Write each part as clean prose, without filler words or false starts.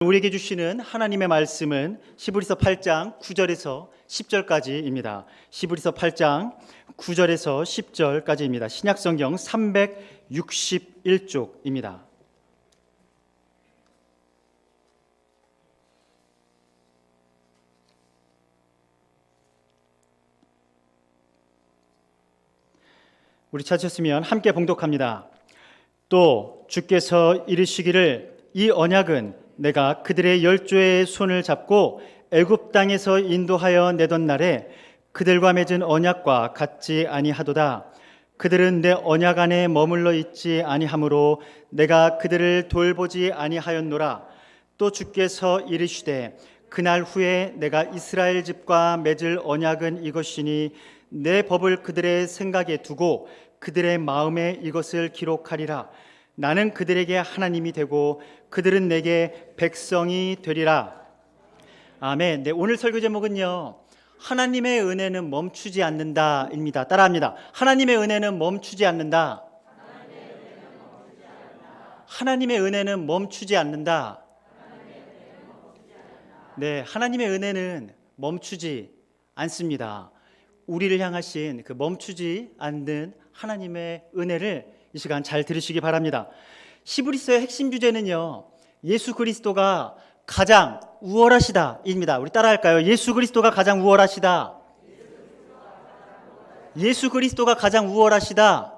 우리에게 주시는 하나님의 말씀은 시브리서 8장 9절에서 10절까지입니다. 시브리서 8장 9절에서 10절까지입니다. 신약성경 361쪽입니다. 우리 찾으셨으면 함께 봉독합니다. 또 주께서 이르시기를 이 언약은 내가 그들의 열조의 손을 잡고 애굽 땅에서 인도하여 내던 날에 그들과 맺은 언약과 같지 아니하도다. 그들은 내 언약 안에 머물러 있지 아니하므로 내가 그들을 돌보지 아니하였노라. 또 주께서 이르시되 그날 후에 내가 이스라엘 집과 맺을 언약은 이것이니 내 법을 그들의 생각에 두고 그들의 마음에 이것을 기록하리라. 나는 그들에게 하나님이 되고 그들은 내게 백성이 되리라. 아멘. 네, 오늘 설교 제목은요, 하나님의 은혜는 멈추지 않는다입니다. 따라합니다. 하나님의 은혜는 멈추지 않는다. 하나님의 은혜는 멈추지 않는다. 네, 하나님의 은혜는 멈추지 않습니다. 우리를 향하신 그 멈추지 않는 하나님의 은혜를 이 시간 잘 들으시기 바랍니다. 시브리서의 핵심 주제는요, 예수 그리스도가 가장 우월하시다입니다. 우리 따라할까요? 예수 그리스도가 가장 우월하시다. 예수 그리스도가 가장 우월하시다.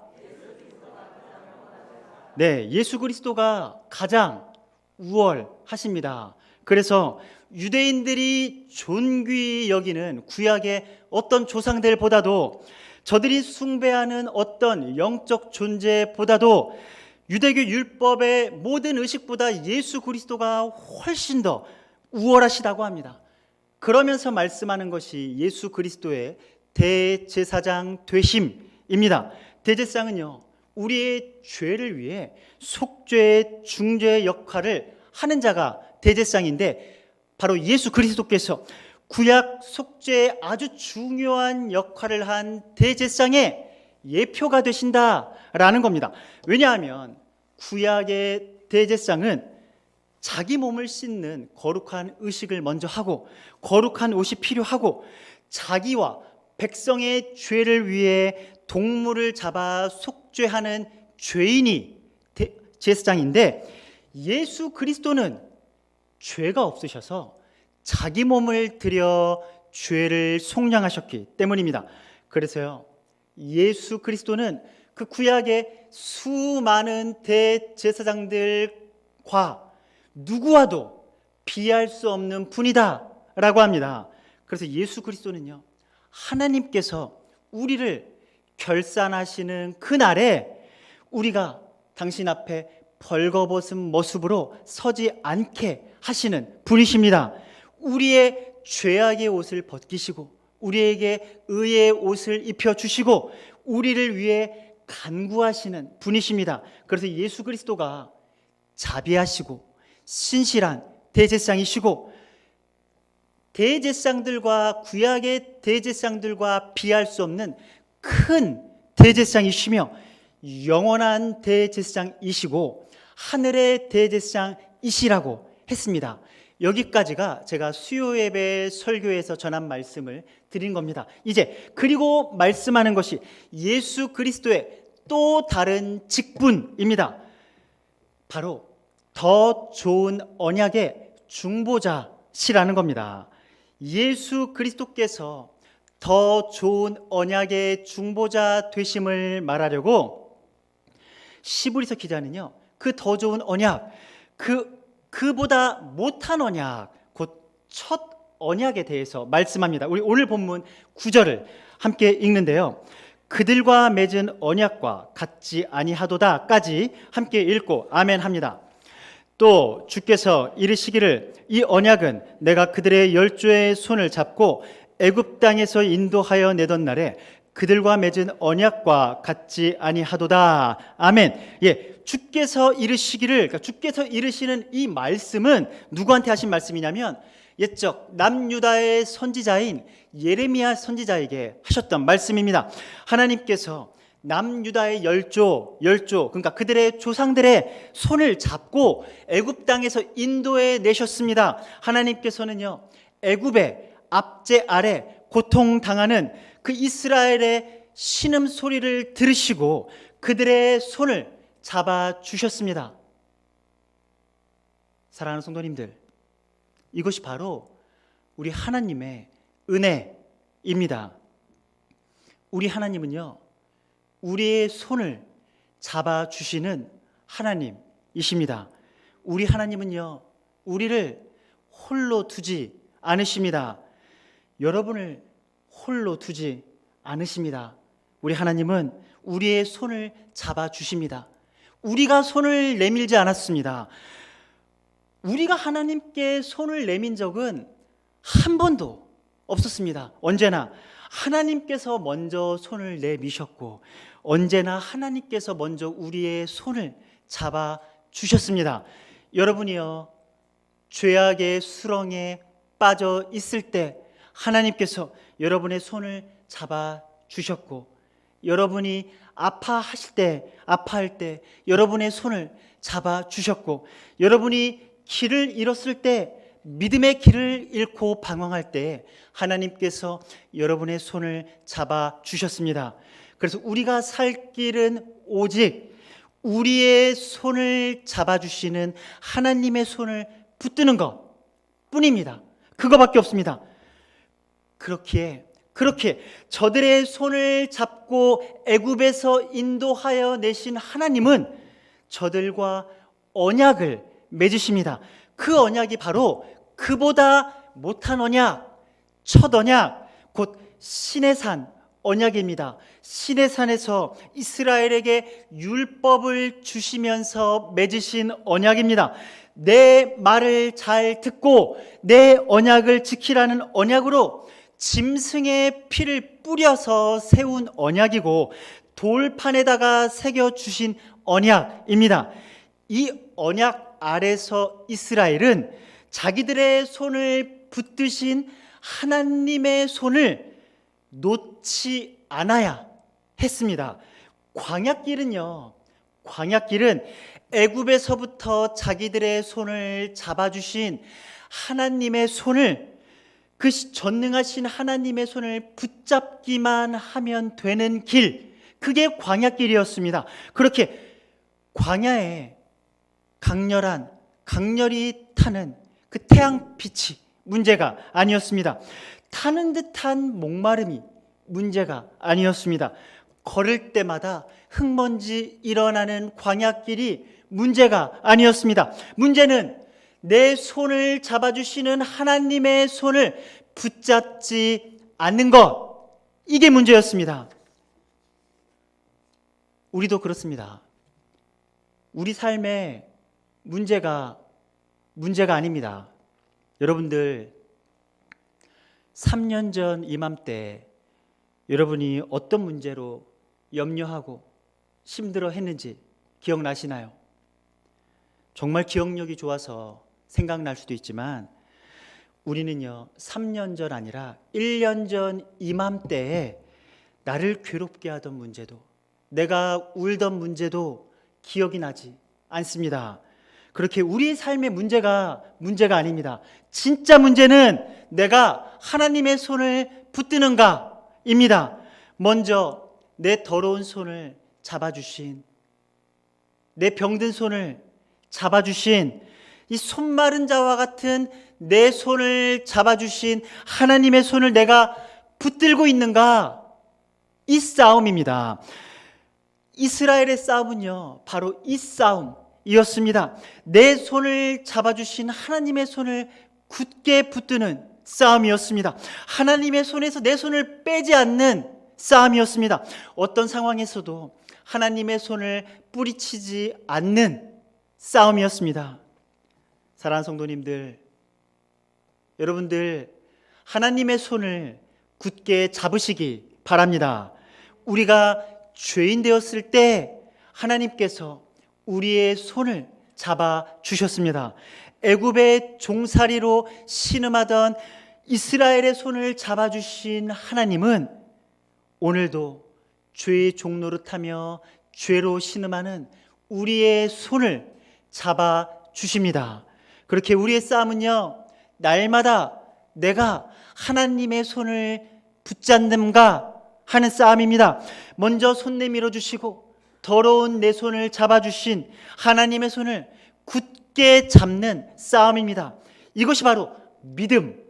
네, 예수 그리스도가 가장 우월하십니다. 그래서 유대인들이 존귀히 여기는 구약의 어떤 조상들보다도, 저들이 숭배하는 어떤 영적 존재보다도, 유대교 율법의 모든 의식보다 예수 그리스도가 훨씬 더 우월하시다고 합니다. 그러면서 말씀하는 것이 예수 그리스도의 대제사장 되심입니다. 대제사장은요, 우리의 죄를 위해 속죄, 중죄의 역할을 하는 자가 대제사장인데, 바로 예수 그리스도께서 구약 속죄의 아주 중요한 역할을 한 대제사장의 예표가 되신다라는 겁니다. 왜냐하면 구약의 대제사장은 자기 몸을 씻는 거룩한 의식을 먼저 하고, 거룩한 옷이 필요하고, 자기와 백성의 죄를 위해 동물을 잡아 속죄하는 죄인이 제사장인데, 예수 그리스도는 죄가 없으셔서 자기 몸을 들여 죄를 속량하셨기 때문입니다. 그래서요, 예수 그리스도는 그 구약의 수많은 대제사장들과 누구와도 비할 수 없는 분이다라고 합니다. 그래서 예수 그리스도는요, 하나님께서 우리를 결산하시는 그날에 우리가 당신 앞에 벌거벗은 모습으로 서지 않게 하시는 분이십니다. 우리의 죄악의 옷을 벗기시고 우리에게 의의 옷을 입혀주시고 우리를 위해 간구하시는 분이십니다. 그래서 예수 그리스도가 자비하시고 신실한 대제사장이시고, 대제사장들과 구약의 대제사장들과 비할 수 없는 큰 대제사장이시며 영원한 대제사장이시고 하늘의 대제사장이시라고 했습니다. 여기까지가 제가 수요예배 설교에서 전한 말씀을 드린 겁니다. 이제 그리고 말씀하는 것이 예수 그리스도의 또 다른 직분입니다. 바로 더 좋은 언약의 중보자시라는 겁니다. 예수 그리스도께서 더 좋은 언약의 중보자 되심을 말하려고 시브리서 기자는요, 그 더 좋은 언약, 그보다 못한 언약, 곧 첫 언약에 대해서 말씀합니다. 우리 오늘 본문 9절을 함께 읽는데요, 그들과 맺은 언약과 같지 아니하도다까지 함께 읽고 아멘 합니다. 또 주께서 이르시기를 이 언약은 내가 그들의 열조의 손을 잡고 애굽 땅에서 인도하여 내던 날에 그들과 맺은 언약과 같지 아니하도다. 아멘. 예, 주께서 이르시기를, 그러니까 주께서 이르시는 이 말씀은 누구한테 하신 말씀이냐면 옛적 남유다의 선지자인 예레미야 선지자에게 하셨던 말씀입니다. 하나님께서 남유다의 열조 그러니까 그들의 조상들의 손을 잡고 애굽 땅에서 인도해 내셨습니다. 하나님께서는요, 애굽의 압제 아래 고통당하는 그 이스라엘의 신음소리를 들으시고 그들의 손을 잡아주셨습니다. 사랑하는 성도님들, 이것이 바로 우리 하나님의 은혜입니다. 우리 하나님은요, 우리의 손을 잡아주시는 하나님이십니다. 우리 하나님은요, 우리를 홀로 두지 않으십니다. 여러분을 홀로 두지 않으십니다. 우리 하나님은 우리의 손을 잡아주십니다. 우리가 손을 내밀지 않았습니다. 우리가 하나님께 손을 내민 적은 한 번도 없었습니다. 언제나 하나님께서 먼저 손을 내미셨고 언제나 하나님께서 먼저 우리의 손을 잡아주셨습니다. 여러분이요, 죄악의 수렁에 빠져 있을 때 하나님께서 여러분의 손을 잡아주셨고, 여러분이 아파할 때 여러분의 손을 잡아주셨고, 여러분이 길을 잃었을 때, 믿음의 길을 잃고 방황할 때 하나님께서 여러분의 손을 잡아주셨습니다. 그래서 우리가 살 길은 오직 우리의 손을 잡아주시는 하나님의 손을 붙드는 것 뿐입니다. 그거밖에 없습니다. 그렇게 저들의 손을 잡고 애굽에서 인도하여 내신 하나님은 저들과 언약을 맺으십니다. 그 언약이 바로 그보다 못한 언약, 첫 언약, 곧 시내산 언약입니다. 시내산에서 이스라엘에게 율법을 주시면서 맺으신 언약입니다. 내 말을 잘 듣고 내 언약을 지키라는 언약으로 짐승의 피를 뿌려서 세운 언약이고 돌판에다가 새겨주신 언약입니다. 이 언약 아래서 이스라엘은 자기들의 손을 붙드신 하나님의 손을 놓지 않아야 했습니다. 광야길은 애굽에서부터 자기들의 손을 잡아주신 하나님의 손을, 그 전능하신 하나님의 손을 붙잡기만 하면 되는 길, 그게 광야길이었습니다. 그렇게 광야에 강렬히 타는 그 태양빛이 문제가 아니었습니다. 타는 듯한 목마름이 문제가 아니었습니다. 걸을 때마다 흙먼지 일어나는 광야길이 문제가 아니었습니다. 문제는 내 손을 잡아주시는 하나님의 손을 붙잡지 않는 것, 이게 문제였습니다. 우리도 그렇습니다. 우리 삶의 문제가 아닙니다. 여러분들, 3년 전 이맘때 여러분이 어떤 문제로 염려하고 힘들어 했는지 기억나시나요? 정말 기억력이 좋아서 생각날 수도 있지만 우리는요, 3년 전 아니라 1년 전 이맘때에 나를 괴롭게 하던 문제도, 내가 울던 문제도 기억이 나지 않습니다. 그렇게 우리 삶의 문제가 아닙니다. 진짜 문제는 내가 하나님의 손을 붙드는가입니다. 먼저 내 더러운 손을 잡아주신, 내 병든 손을 잡아주신, 이 손 마른 자와 같은 내 손을 잡아주신 하나님의 손을 내가 붙들고 있는가? 이 싸움입니다. 이스라엘의 싸움은요, 바로 이 싸움이었습니다. 내 손을 잡아주신 하나님의 손을 굳게 붙드는 싸움이었습니다. 하나님의 손에서 내 손을 빼지 않는 싸움이었습니다. 어떤 상황에서도 하나님의 손을 뿌리치지 않는 싸움이었습니다. 사랑하는 성도님들, 여러분들 하나님의 손을 굳게 잡으시기 바랍니다. 우리가 죄인 되었을 때 하나님께서 우리의 손을 잡아 주셨습니다. 애굽의 종살이로 신음하던 이스라엘의 손을 잡아주신 하나님은 오늘도 죄의 종노릇하며 죄로 신음하는 우리의 손을 잡아 주십니다. 그렇게 우리의 싸움은요, 날마다 내가 하나님의 손을 붙잡는가 하는 싸움입니다. 먼저 손 내밀어 주시고 더러운 내 손을 잡아주신 하나님의 손을 굳게 잡는 싸움입니다. 이것이 바로 믿음,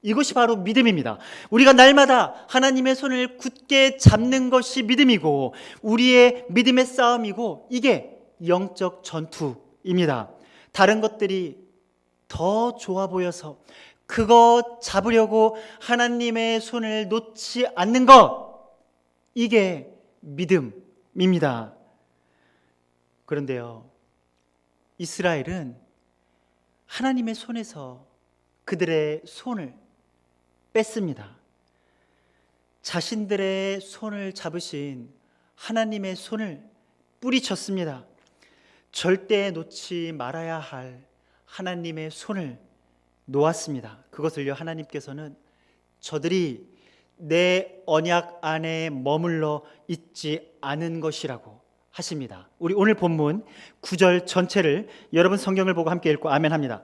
이것이 바로 믿음입니다. 우리가 날마다 하나님의 손을 굳게 잡는 것이 믿음이고 우리의 믿음의 싸움이고 이게 영적 전투입니다. 다른 것들이 더 좋아 보여서 그거 잡으려고 하나님의 손을 놓지 않는 것, 이게 믿음입니다. 그런데요, 이스라엘은 하나님의 손에서 그들의 손을 뺐습니다. 자신들의 손을 잡으신 하나님의 손을 뿌리쳤습니다. 절대 놓지 말아야 할 하나님의 손을 놓았습니다. 그것을요, 하나님께서는 저들이 내 언약 안에 머물러 있지 않은 것이라고 하십니다. 우리 오늘 본문 9절 전체를 여러분 성경을 보고 함께 읽고 아멘 합니다.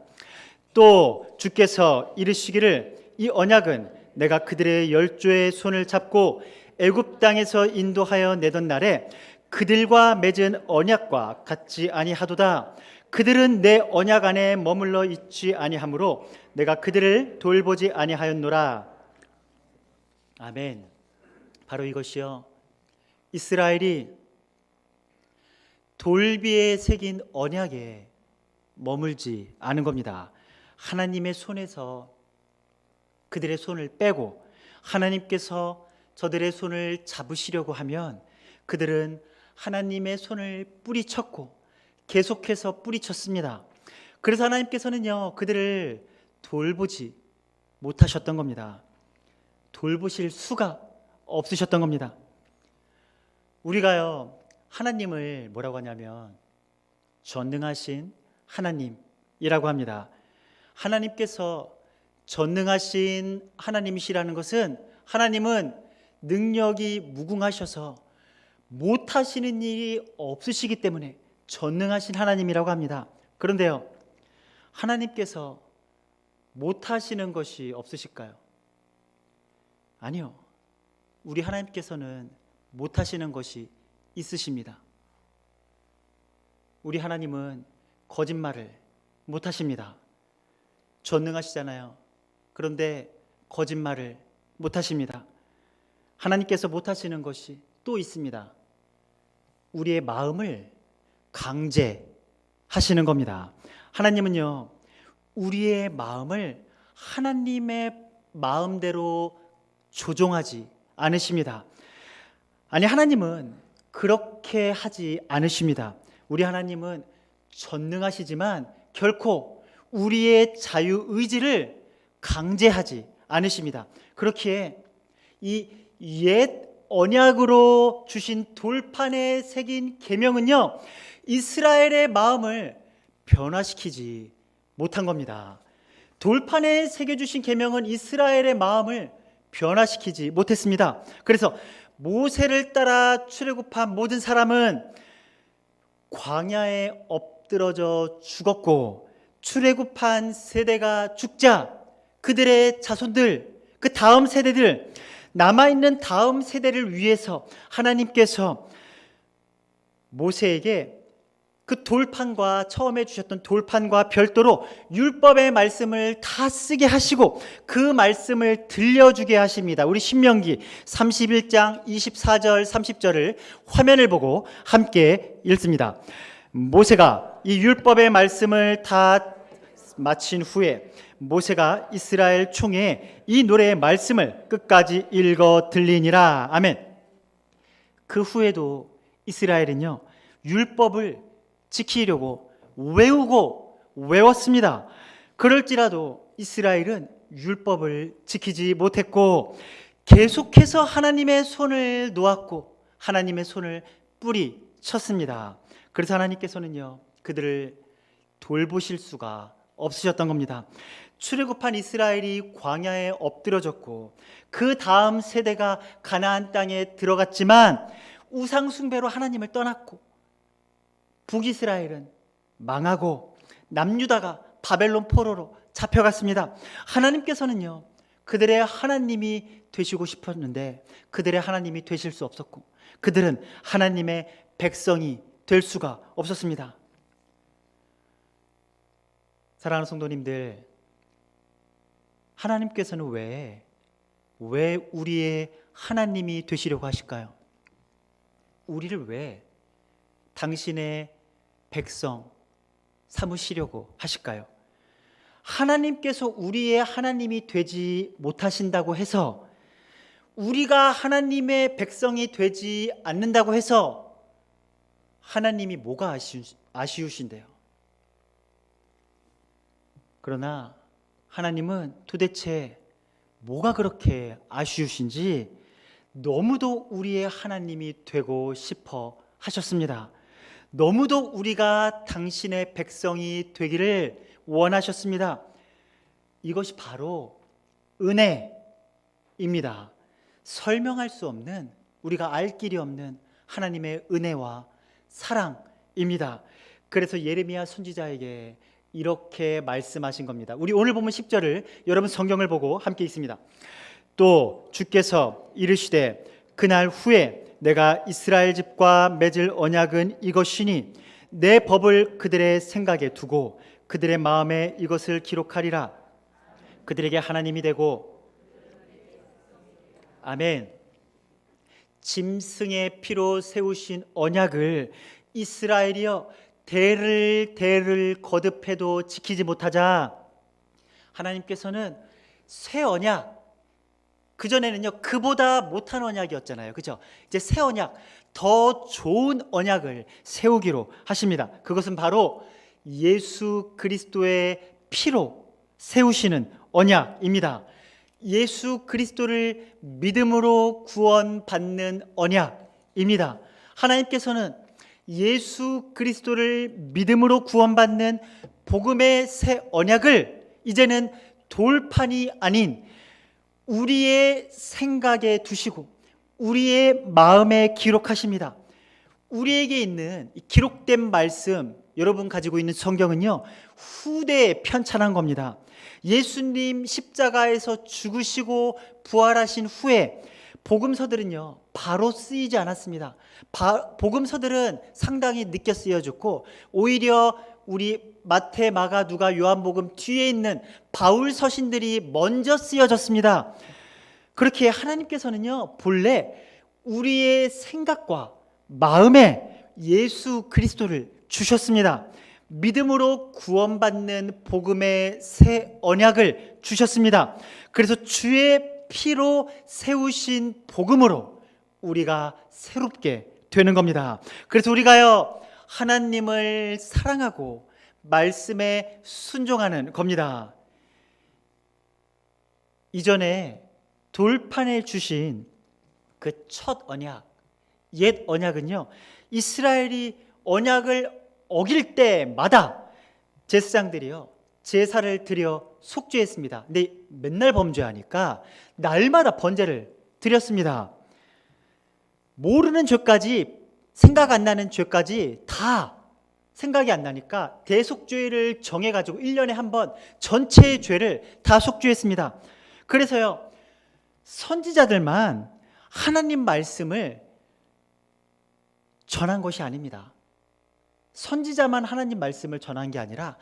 또 주께서 이르시기를 이 언약은 내가 그들의 열조의 손을 잡고 애굽 땅에서 인도하여 내던 날에 그들과 맺은 언약과 같지 아니하도다. 그들은 내 언약 안에 머물러 있지 아니하므로 내가 그들을 돌보지 아니하였노라. 아멘. 바로 이것이요, 이스라엘이 돌비에 새긴 언약에 머물지 않은 겁니다. 하나님의 손에서 그들의 손을 빼고 하나님께서 저들의 손을 잡으시려고 하면 그들은 하나님의 손을 뿌리쳤고 계속해서 뿌리쳤습니다. 그래서 하나님께서는요, 그들을 돌보지 못하셨던 겁니다. 돌보실 수가 없으셨던 겁니다. 우리가요, 하나님을 뭐라고 하냐면 전능하신 하나님이라고 합니다. 하나님께서 전능하신 하나님이시라는 것은 하나님은 능력이 무궁하셔서 못하시는 일이 없으시기 때문에 전능하신 하나님이라고 합니다. 그런데요, 하나님께서 못하시는 것이 없으실까요? 아니요. 우리 하나님께서는 못하시는 것이 있으십니다. 우리 하나님은 거짓말을 못하십니다. 전능하시잖아요. 그런데 거짓말을 못하십니다. 하나님께서 못하시는 것이 또 있습니다. 우리의 마음을 강제하시는 겁니다. 하나님은요, 우리의 마음을 하나님의 마음대로 조종하지 않으십니다. 아니, 하나님은 그렇게 하지 않으십니다. 우리 하나님은 전능하시지만 결코 우리의 자유의지를 강제하지 않으십니다. 그렇기에 이 옛 언약으로 주신 돌판에 새긴 계명은요, 이스라엘의 마음을 변화시키지 못한 겁니다. 돌판에 새겨주신 계명은 이스라엘의 마음을 변화시키지 못했습니다. 그래서 모세를 따라 출애굽한 모든 사람은 광야에 엎드러져 죽었고, 출애굽한 세대가 죽자 그들의 자손들, 그 다음 세대들, 남아있는 다음 세대를 위해서 하나님께서 모세에게 그 돌판과 처음에 주셨던 돌판과 별도로 율법의 말씀을 다 쓰게 하시고 그 말씀을 들려주게 하십니다. 우리 신명기 31장 24절 30절을 화면을 보고 함께 읽습니다. 모세가 이 율법의 말씀을 다 마친 후에 모세가 이스라엘 총회에 이 노래의 말씀을 끝까지 읽어 들리니라. 아멘. 그 후에도 이스라엘은요, 율법을 지키려고 외우고 외웠습니다. 그럴지라도 이스라엘은 율법을 지키지 못했고 계속해서 하나님의 손을 놓았고 하나님의 손을 뿌리쳤습니다. 그래서 하나님께서는요, 그들을 돌보실 수가 없으셨던 겁니다. 출애굽한 이스라엘이 광야에 엎드러졌고 그 다음 세대가 가나안 땅에 들어갔지만 우상 숭배로 하나님을 떠났고 북이스라엘은 망하고 남유다가 바벨론 포로로 잡혀갔습니다. 하나님께서는요, 그들의 하나님이 되시고 싶었는데 그들의 하나님이 되실 수 없었고 그들은 하나님의 백성이 될 수가 없었습니다. 사랑하는 성도님들, 하나님께서는 왜 우리의 하나님이 되시려고 하실까요? 우리를 왜 당신의 백성 삼으시려고 하실까요? 하나님께서 우리의 하나님이 되지 못하신다고 해서, 우리가 하나님의 백성이 되지 않는다고 해서 하나님이 뭐가 아쉬우신데요? 그러나 하나님은 도대체 뭐가 그렇게 아쉬우신지 너무도 우리의 하나님이 되고 싶어 하셨습니다. 너무도 우리가 당신의 백성이 되기를 원하셨습니다. 이것이 바로 은혜입니다. 설명할 수 없는, 우리가 알 길이 없는 하나님의 은혜와 사랑입니다. 그래서 예레미야 선지자에게 이렇게 말씀하신 겁니다. 우리 오늘 보면 10절을 여러분 성경을 보고 함께 읽습니다. 또 주께서 이르시되 그날 후에 내가 이스라엘 집과 맺을 언약은 이것이니 내 법을 그들의 생각에 두고 그들의 마음에 이것을 기록하리라. 그들에게 하나님이 되고. 아멘. 짐승의 피로 세우신 언약을 이스라엘이여 대를 거듭해도 지키지 못하자 하나님께서는 새 언약, 그전에는요 그보다 못한 언약이었잖아요, 그죠? 이제 새 언약, 더 좋은 언약을 세우기로 하십니다. 그것은 바로 예수 그리스도의 피로 세우시는 언약입니다. 예수 그리스도를 믿음으로 구원받는 언약입니다. 하나님께서는 예수 그리스도를 믿음으로 구원받는 복음의 새 언약을 이제는 돌판이 아닌 우리의 생각에 두시고 우리의 마음에 기록하십니다. 우리에게 있는 기록된 말씀, 여러분 가지고 있는 성경은요 후대에 편찬한 겁니다. 예수님 십자가에서 죽으시고 부활하신 후에 복음서들은요 바로 쓰이지 않았습니다. 복음서들은 상당히 늦게 쓰여졌고 오히려 우리 마태, 마가, 누가, 요한복음 뒤에 있는 바울 서신들이 먼저 쓰여졌습니다. 그렇게 하나님께서는요 본래 우리의 생각과 마음에 예수 그리스도를 주셨습니다. 믿음으로 구원받는 복음의 새 언약을 주셨습니다. 그래서 주의 피로 세우신 복음으로 우리가 새롭게 되는 겁니다. 그래서 우리가요 하나님을 사랑하고 말씀에 순종하는 겁니다. 이전에 돌판에 주신 그 첫 언약, 옛 언약은요 이스라엘이 언약을 어길 때마다 제사장들이요 제사를 드려 속죄했습니다. 근데 맨날 범죄하니까 날마다 번제를 드렸습니다. 모르는 죄까지, 생각 안 나는 죄까지 다 생각이 안 나니까 대속죄를 정해가지고 1년에 한 번 전체의 죄를 다 속죄했습니다. 그래서요 선지자들만 하나님 말씀을 전한 것이 아닙니다. 선지자만 하나님 말씀을 전한 게 아니라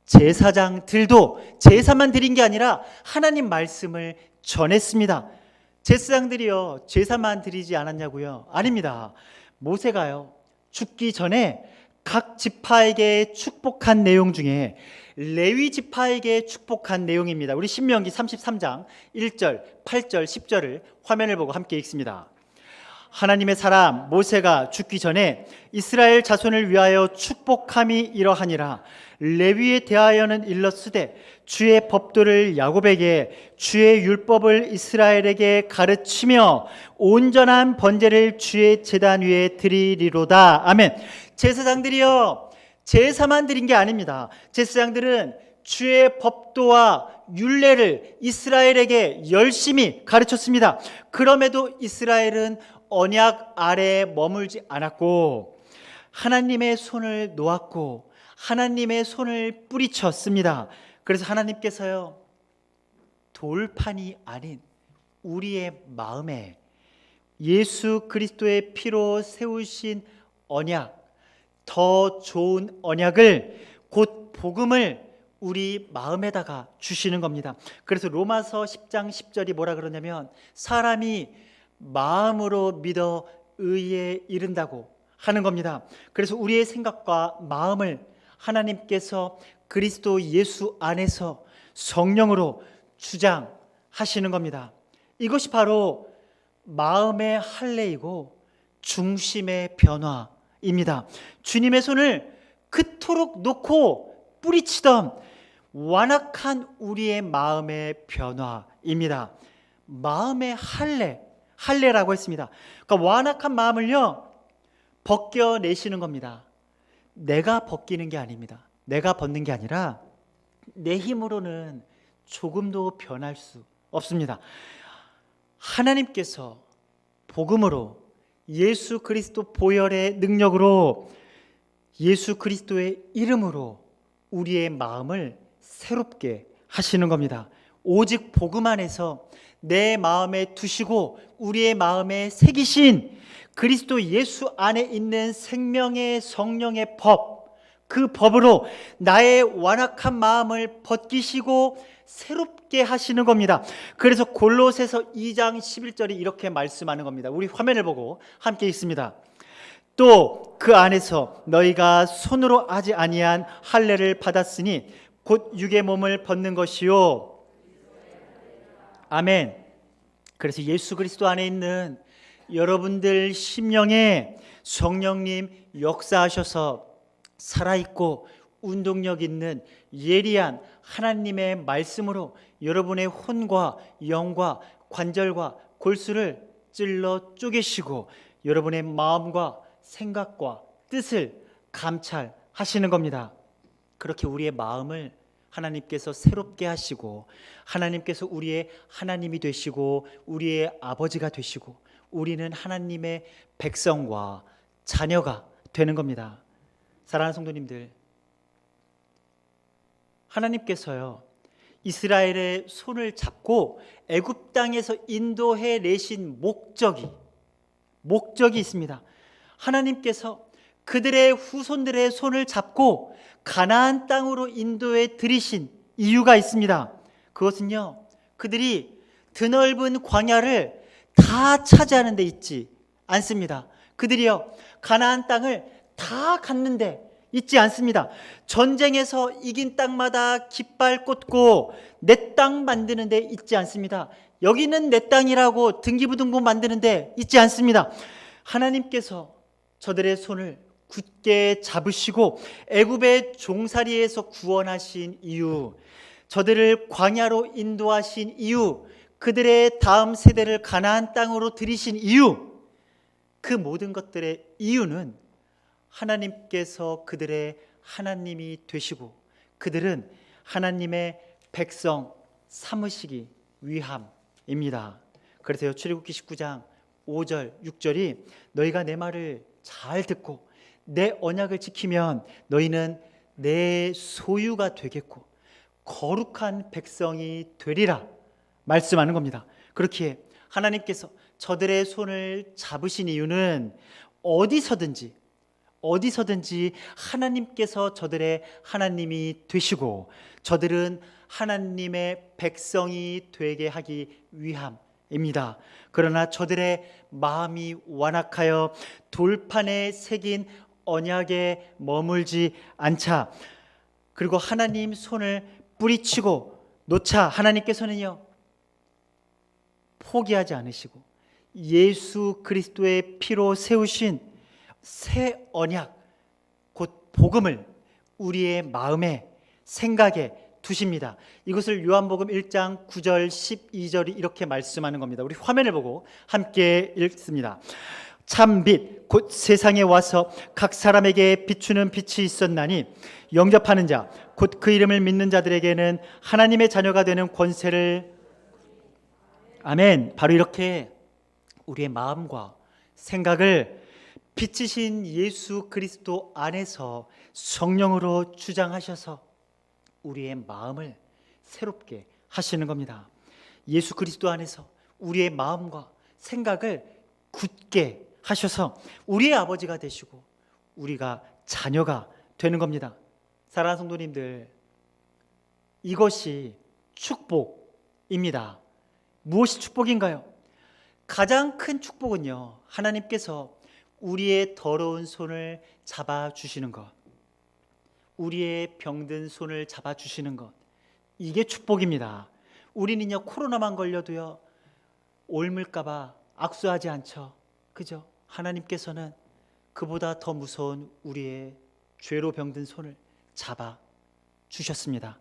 제사장들도 제사만 드린 게 아니라 하나님 말씀을 전했습니다. 제사장들이요 제사만 드리지 않았냐고요? 아닙니다. 모세가요 죽기 전에 각 지파에게 축복한 내용 중에 레위 지파에게 축복한 내용입니다. 우리 신명기 33장 1절, 8절, 10절을 화면을 보고 함께 읽습니다. 하나님의 사람 모세가 죽기 전에 이스라엘 자손을 위하여 축복함이 이러하니라. 레위에 대하여는 일렀으되 주의 법도를 야곱에게 주의 율법을 이스라엘에게 가르치며 온전한 번제를 주의 제단 위에 드리리로다. 아멘. 제사장들이요 제사만 드린 게 아닙니다. 제사장들은 주의 법도와 율례를 이스라엘에게 열심히 가르쳤습니다. 그럼에도 이스라엘은 언약 아래에 머물지 않았고 하나님의 손을 놓았고 하나님의 손을 뿌리쳤습니다. 그래서 하나님께서요, 돌판이 아닌 우리의 마음에 예수 그리스도의 피로 세우신 언약, 더 좋은 언약을, 곧 복음을 우리 마음에다가 주시는 겁니다. 그래서 로마서 10장 10절이 뭐라 그러냐면 사람이 마음으로 믿어 의에 이른다고 하는 겁니다. 그래서 우리의 생각과 마음을 하나님께서 그리스도 예수 안에서 성령으로 주장하시는 겁니다. 이것이 바로 마음의 할례이고 중심의 변화입니다. 주님의 손을 그토록 놓고 뿌리치던 완악한 우리의 마음의 변화입니다. 마음의 할례라고 했습니다. 그러니까 완악한 마음을요, 벗겨내시는 겁니다. 내가 벗기는 게 아닙니다. 내가 벗는 게 아니라 내 힘으로는 조금도 변할 수 없습니다. 하나님께서 복음으로 예수 그리스도 보혈의 능력으로 예수 그리스도의 이름으로 우리의 마음을 새롭게 하시는 겁니다. 오직 복음 안에서 내 마음에 두시고 우리의 마음에 새기신 그리스도 예수 안에 있는 생명의 성령의 법, 그 법으로 나의 완악한 마음을 벗기시고 새롭게 하시는 겁니다. 그래서 골로새서 2장 11절이 이렇게 말씀하는 겁니다. 우리 화면을 보고 함께 읽습니다. 또 그 안에서 너희가 손으로 하지 아니한 할례를 받았으니 곧 육의 몸을 벗는 것이요. 아멘. 그래서 예수 그리스도 안에 있는 여러분들 심령에 성령님 역사하셔서 살아있고 운동력 있는 예리한 하나님의 말씀으로 여러분의 혼과 영과 관절과 골수를 찔러 쪼개시고 여러분의 마음과 생각과 뜻을 감찰하시는 겁니다. 그렇게 우리의 마음을 하나님께서 새롭게 하시고 하나님께서 우리의 하나님이 되시고 우리의 아버지가 되시고 우리는 하나님의 백성과 자녀가 되는 겁니다. 사랑하는 성도님들, 하나님께서요, 이스라엘의 손을 잡고 애굽 땅에서 인도해 내신 목적이 있습니다. 하나님께서 그들의 후손들의 손을 잡고 가나안 땅으로 인도해 들이신 이유가 있습니다. 그것은요, 그들이 드넓은 광야를 다 차지하는 데 있지 않습니다. 그들이요, 가나안 땅을 다 갔는데 있지 않습니다. 전쟁에서 이긴 땅마다 깃발 꽂고 내 땅 만드는 데 있지 않습니다. 여기는 내 땅이라고 등기부등본 만드는 데 있지 않습니다. 하나님께서 저들의 손을 굳게 잡으시고 애굽의 종살이에서 구원하신 이유, 저들을 광야로 인도하신 이유, 그들의 다음 세대를 가나안 땅으로 들이신 이유, 그 모든 것들의 이유는 하나님께서 그들의 하나님이 되시고 그들은 하나님의 백성 삼으시기 위함입니다. 그래서요, 출애굽기 19장 5절 6절이 너희가 내 말을 잘 듣고 내 언약을 지키면 너희는 내 소유가 되겠고 거룩한 백성이 되리라 말씀하는 겁니다. 그렇기에 하나님께서 저들의 손을 잡으신 이유는 어디서든지 하나님께서 저들의 하나님이 되시고 저들은 하나님의 백성이 되게 하기 위함입니다. 그러나 저들의 마음이 완악하여 돌판에 새긴 언약에 머물지 않자, 그리고 하나님 손을 뿌리치고 놓자 하나님께서는요, 포기하지 않으시고 예수 그리스도의 피로 세우신 새 언약, 곧 복음을 우리의 마음에 생각에 두십니다. 이것을 요한복음 1장 9절 12절이 이렇게 말씀하는 겁니다. 우리 화면을 보고 함께 읽습니다. 참 빛 곧 세상에 와서 각 사람에게 비추는 빛이 있었나니 영접하는 자 곧 그 이름을 믿는 자들에게는 하나님의 자녀가 되는 권세를. 아멘. 바로 이렇게 우리의 마음과 생각을 빛이신 예수 그리스도 안에서 성령으로 주장하셔서 우리의 마음을 새롭게 하시는 겁니다. 예수 그리스도 안에서 우리의 마음과 생각을 굳게 하셔서 우리의 아버지가 되시고 우리가 자녀가 되는 겁니다. 사랑하는 성도님들, 이것이 축복입니다. 무엇이 축복인가요? 가장 큰 축복은요, 하나님께서 우리의 더러운 손을 잡아주시는 것, 우리의 병든 손을 잡아주시는 것, 이게 축복입니다. 우리는요, 코로나만 걸려도요 옮을까봐 악수하지 않죠. 그죠? 하나님께서는 그보다 더 무서운 우리의 죄로 병든 손을 잡아주셨습니다.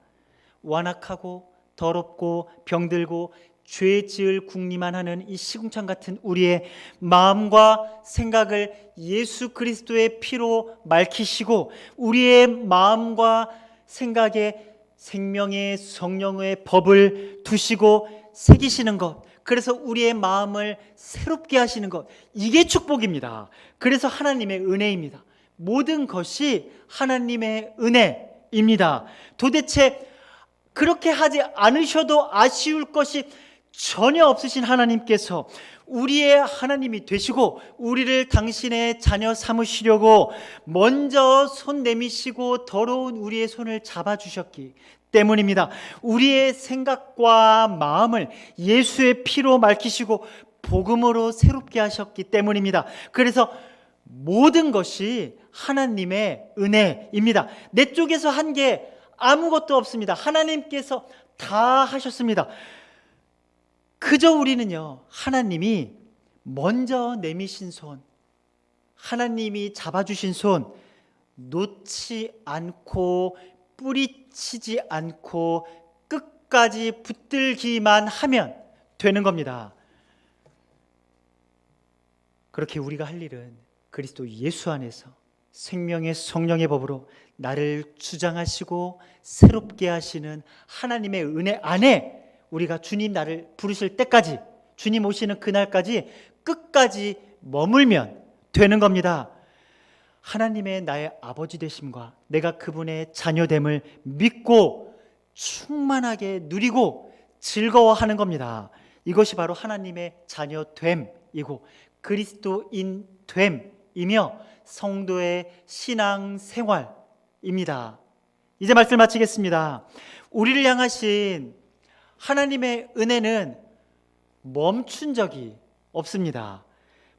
완악하고 더럽고 병들고 죄 지을 궁리만 하는 이 시궁창 같은 우리의 마음과 생각을 예수 그리스도의 피로 맑히시고 우리의 마음과 생각에 생명의 성령의 법을 두시고 새기시는 것, 그래서 우리의 마음을 새롭게 하시는 것, 이게 축복입니다. 그래서 하나님의 은혜입니다. 모든 것이 하나님의 은혜입니다. 도대체 그렇게 하지 않으셔도 아쉬울 것이 전혀 없으신 하나님께서 우리의 하나님이 되시고 우리를 당신의 자녀 삼으시려고 먼저 손 내미시고 더러운 우리의 손을 잡아주셨기 때문입니다. 우리의 생각과 마음을 예수의 피로 맑히시고 복음으로 새롭게 하셨기 때문입니다. 그래서 모든 것이 하나님의 은혜입니다. 내 쪽에서 한 게 아무것도 없습니다. 하나님께서 다 하셨습니다. 그저 우리는요, 하나님이 먼저 내미신 손, 하나님이 잡아주신 손 놓지 않고 뿌리치지 않고 끝까지 붙들기만 하면 되는 겁니다. 그렇게 우리가 할 일은 그리스도 예수 안에서 생명의 성령의 법으로 나를 주장하시고 새롭게 하시는 하나님의 은혜 안에 우리가 주님 나를 부르실 때까지, 주님 오시는 그날까지 끝까지 머물면 되는 겁니다. 하나님의 나의 아버지 되심과 내가 그분의 자녀됨을 믿고 충만하게 누리고 즐거워하는 겁니다. 이것이 바로 하나님의 자녀됨이고 그리스도인됨이며 성도의 신앙생활입니다. 이제 말씀 마치겠습니다. 우리를 향하신 하나님의 은혜는 멈춘 적이 없습니다.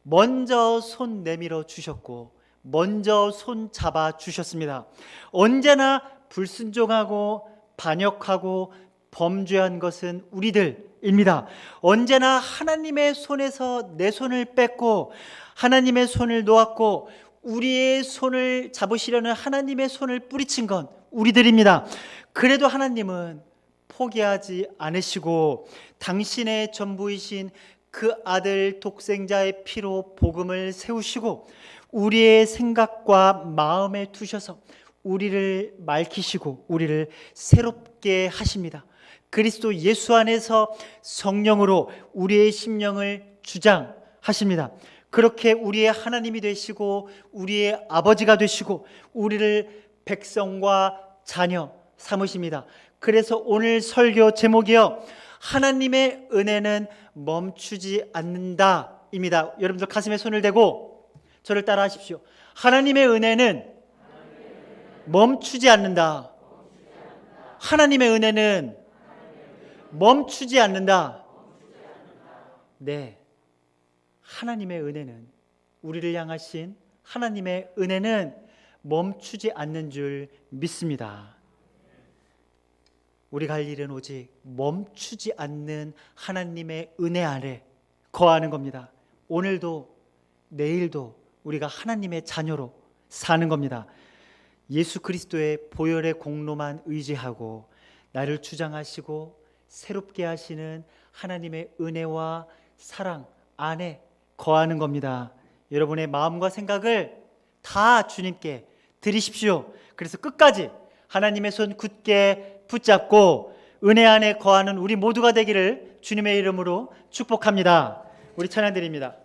먼저 손 내밀어 주셨고 먼저 손 잡아 주셨습니다. 언제나 불순종하고 반역하고 범죄한 것은 우리들입니다. 언제나 하나님의 손에서 내 손을 뺐고 하나님의 손을 놓았고 우리의 손을 잡으시려는 하나님의 손을 뿌리친 건 우리들입니다. 그래도 하나님은 포기하지 않으시고 당신의 전부이신 그 아들 독생자의 피로 복음을 세우시고 우리의 생각과 마음에 두셔서 우리를 맑히시고 우리를 새롭게 하십니다. 그리스도 예수 안에서 성령으로 우리의 심령을 주장하십니다. 그렇게 우리의 하나님이 되시고 우리의 아버지가 되시고 우리를 백성과 자녀 삼으십니다. 그래서 오늘 설교 제목이요, 하나님의 은혜는 멈추지 않는다입니다. 여러분들 가슴에 손을 대고 저를 따라 하십시오. 하나님의 은혜는 멈추지 않는다. 하나님의 은혜는 멈추지 않는다. 네, 하나님의 은혜는, 우리를 향하신 하나님의 은혜는 멈추지 않는 줄 믿습니다. 우리가 할 일은 오직 멈추지 않는 하나님의 은혜 아래 거하는 겁니다. 오늘도 내일도 우리가 하나님의 자녀로 사는 겁니다. 예수 그리스도의 보혈의 공로만 의지하고 나를 주장하시고 새롭게 하시는 하나님의 은혜와 사랑 안에 거하는 겁니다. 여러분의 마음과 생각을 다 주님께 드리십시오. 그래서 끝까지 하나님의 손 굳게 붙잡고 은혜 안에 거하는 우리 모두가 되기를 주님의 이름으로 축복합니다. 우리 찬양 드립니다.